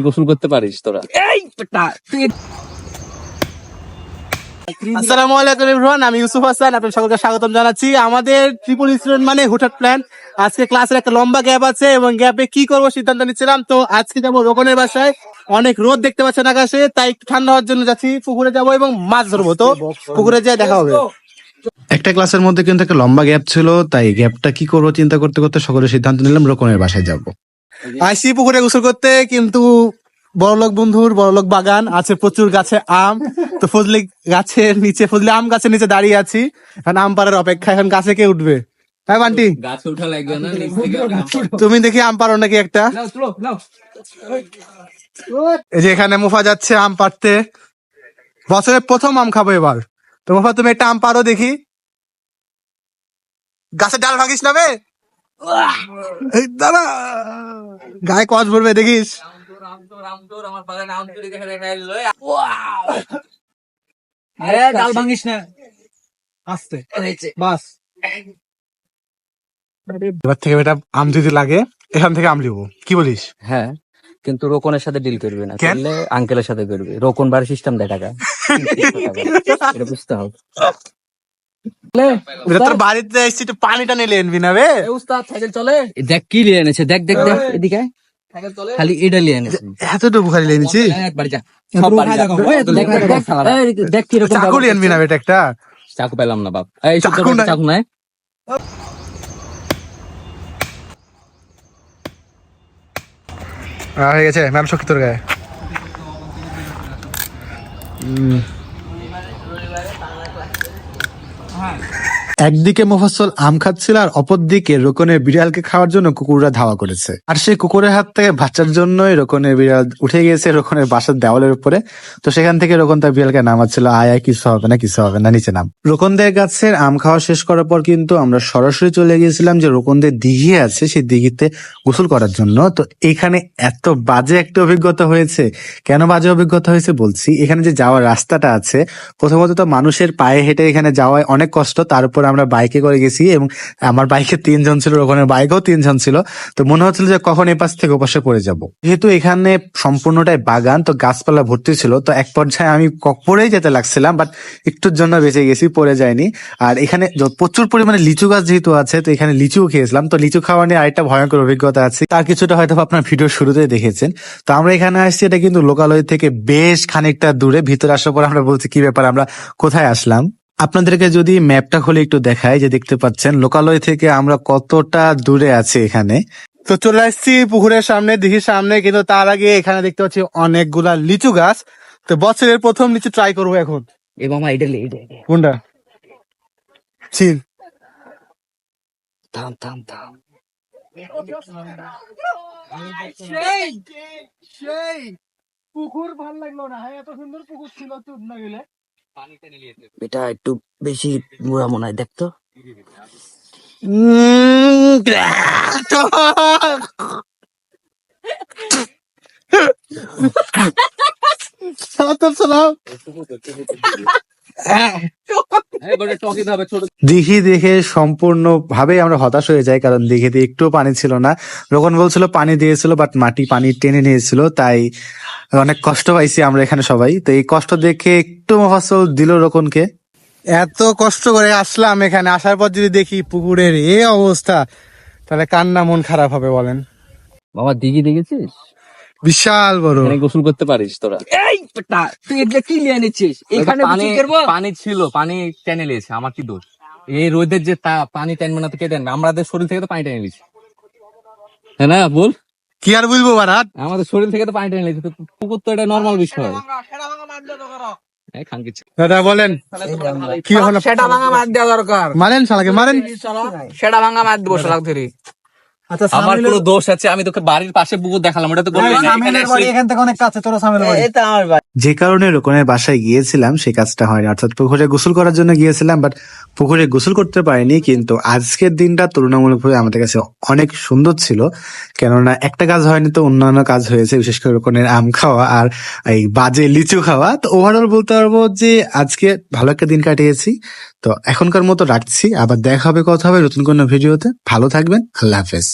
গোসল করতে পারিস তোরা? আসসালামু আলাইকুম এভরিওয়ান, আমি ইউসুফ হাসান, আপনাদের সকলকে স্বাগতম জানাচ্ছি। আমাদের ট্রিপল স্টুডেন্ট মানে হুটহাট প্ল্যান। আজকে ক্লাসের একটা লম্বা গ্যাপ আছে এবং গ্যাপে কি করবো সিদ্ধান্ত নিচ্ছিলাম। তো আজকে যাবো রোকনের বাসায়। অনেক রোদ দেখতে পাচ্ছেন আকাশে, তাই একটু ঠান্ডা হওয়ার জন্য যাচ্ছি। পুকুরে যাবো এবং মাছ ধরবো। তো পুকুরে যেয়ে দেখা হবে। একটা ক্লাসের মধ্যে কিন্তু একটা লম্বা গ্যাপ ছিল, তাই গ্যাপটা কি করবো চিন্তা করতে করতে সকলে সিদ্ধান্ত নিলাম রোকনের বাসায় যাব। আইসি পুকুরে গোসল করতে, কিন্তু বড়লোক বন্ধুর বড়লোক বাগান আছে, প্রচুর গাছে আম। তো ফজলি গাছের নিচে, ফজলি আম গাছের নিচে দাঁড়িয়ে আছি। এখন আম পাড়ার অপেক্ষা। এখন গাছে কে উঠবে? হ্যাঁ বান্টি, গাছে উঠা লাগবে না? তুমি দেখি আম পারো নাকি একটা। এই যে এখানে মুফা যাচ্ছে আম পাড়তে। বছরের প্রথম আম খাবো এবার। তো মুফা, তুমি একটা আম পারো দেখি। গাছের ডাল ভাঙিস না বে। এই দাঁড়া, গায়ে কচ ভরবে দেখিস। ডাল ভাঙিস না, আস্তে বাস। এবার থেকে এটা আম যদি লাগে এখান থেকে আম লিবো, কি বলিস? হ্যাঁ, কিন্তু রোকনের সাথে ডিল করবি না, কেন? করলে আঙ্কেলের সাথে করবি। রোকন বাড়ি সিস্টেম দেয় টাকা, এটা বুঝতে হবে। এটা তোর বাড়িতে এসেছি, একটু পানিটা নিলে এনবি না বে। দেখ কি লিয়ে এনেছে, দেখ দেখ দেখ এদিকে আয়। খালি এটা লিয়ে এনেছে। এতটুকু খালি এনেছি। একবার যা, সব বাড়ি যা। দেখ, দেখ, দেখ, এই দেখ কিরকম চাকু নিয়ে আনবি না বেটা একটা? চাকু পেলাম না বাপ। এই সব চাকু নাই। চাকু নাই। হয়ে গেছে ম্যাম, শক্তি তোর গায়ে। একদিকে মোফাজ্জল আম খাচ্ছিল আর অপরদিকে রোকনের বিড়ালকে খাওয়ার জন্য কুকুররা ধাওয়া করেছে। আর সেই কুকুরের হাত থেকে বাঁচার জন্যই রোকনের বিড়াল উঠে গিয়েছে রোকনের বাসার দেওয়ালের উপরে। তো সেখান থেকে রোকন তার বিড়ালকে নামাচ্ছিল, আয় আয়, কিছু হবে না কিছু হবে না, নিচে নাম। রোকনদের গাছের আম খাওয়া শেষ করার পর কিন্তু আমরা সরাসরি চলে গিয়েছিলাম যে রোকনদের দিঘি আছে, সেই দিঘিতে গোসল করার জন্য। তো এখানে এত বাজে একটা অভিজ্ঞতা হয়েছে। কেন বাজে অভিজ্ঞতা হয়েছে বলছি। এখানে যে যাওয়ার রাস্তাটা আছে, প্রথমত তো মানুষের পায়ে হেঁটে এখানে যাওয়ায় অনেক কষ্ট। তারপর আমরা বাইকে করে গেছি এবং আমার বাইকে 3 জন ছিল, ওখানে বাইকেও 3 জন ছিল। তো মনে হচ্ছিল যে কখন এপাশ থেকে ওপাশে পড়ে যাব। যেহেতু এখানে সম্পূর্ণটাই বাগান, তো গাছপালা ভর্তি ছিল। তো এক পর্যায়ে আমি পড়েই যেতে লাগছিলাম, বাট একটুর জন্য বেঁচে গেছি, পড়ে যায়নি। আর এখানে প্রচুর পরিমাণে লিচু গাছ যেহেতু আছে, তো এখানে লিচুও খেয়েছিলাম। তো লিচু খাওয়া নিয়ে আরেকটা ভয়ঙ্কর অভিজ্ঞতা আছে, তার কিছুটা হয়তো আপনার ভিডিওর শুরুতেই দেখেছেন। তো আমরা এখানে আসছি, এটা কিন্তু লোকালয় থেকে বেশ খানিকটা দূরে। ভিতরে আসার পর আমরা বলছি কি ব্যাপার, আমরা কোথায় আসলাম। আপনাদেরকে যদি ম্যাপটা খুলে একটু দেখাই, যে দেখতে পাচ্ছেন লোকালয় থেকে আমরা কতটা দূরে আছি এখানে। তো চলে আসছি পুকুরের সামনে, দিঘির সামনে। কিন্তু তার আগে এখানে দেখতে পাচ্ছি অনেকগুলা লিচু গাছ। তো বছরের প্রথম লিচু ট্রাই করবো এখন। এ মামা এটা লে, এটা কোনটা? চিন। থাম থাম থাম। পুকুর ভাল লাগলো না, এত সুন্দর পুকুর ছিল তুই না গেলে। এটা একটু বেশি বুড়া মনে হয়, দেখতো। দিঘি দেখে সম্পূর্ণ ভাবে আমরা হতাশ হয়ে যাই, কারণ দিঘিতে একটুও পানি ছিল না। রোকন বলছিল পানি দিয়েছিল, বাট মাটি পানি টেনে নিয়েছিল, তাই অনেক কষ্ট পাইছি আমরা এখানে সবাই। তো এই কষ্ট দেখে একটু মফাজ্জল দিল রোকনকে। এত কষ্ট করে আসলাম, এখানে আসার পর যদি দেখি পুকুরের এই অবস্থা, তাহলে কান্না মন খারাপ হবে বলেন। মামা দিঘি দেখেছিস? বিশাল বড়। এখানে গোসল করতে পারিস তোরা? তুই এটা কি নিয়ে নিচ্ছিস? এখানে পানি ছিল, পানি টেনে নিয়েছে, আমার কি দোষ? এই রোদের যে পানি টানবে না তো কে টানবে? আমাদের শরীর থেকে তো পানি টেনে নিয়েছে, হ্যাঁ না বল? কি আর বলবো বারাত, আমাদের শরীর থেকে তো পানি টেনে নিয়েছে। পুকুর তো এটা নর্মাল বিষয়। দাদা বলেন কি হলো? সেটা ভাঙা মার দেওয়া দরকার, মারেন শালাকে, মারেন। সেটা ভাঙা মার দেবো শালাক ধরে। আচ্ছা, আমার কোনো দোষ আছে? আমি তোকে বাড়ির পাশে পুকুর দেখালাম, ওটা তো বললি না। এখান থেকে অনেক কাছে, তোর সামনে বাড়ি। এটা আমার বাড়ি। যে কারণে রোকনের বাসায় গিয়েছিলাম সেই কাজটা হয়নি, অর্থাৎ পুকুরে গোসল করার জন্য গিয়েছিলাম, বাট পুকুরে গোসল করতে পারিনি। কিন্তু আজকের দিনটা তুলনামূলকভাবে আমাদের কাছে অনেক সুন্দর ছিল, কেননা একটা কাজ হয়নি তো অন্যান্য কাজ হয়েছে, বিশেষ করে রোকনের আম খাওয়া আর এই বাজে লিচু খাওয়া। তো ওভারঅল বলতে পারবো যে আজকে ভালো একটা দিন কাটিয়েছি। তো এখনকার মতো রাখছি, আবার দেখা হবে কথা হবে নতুন কোনো ভিডিওতে। ভালো থাকবেন, আল্লাহ হাফেজ।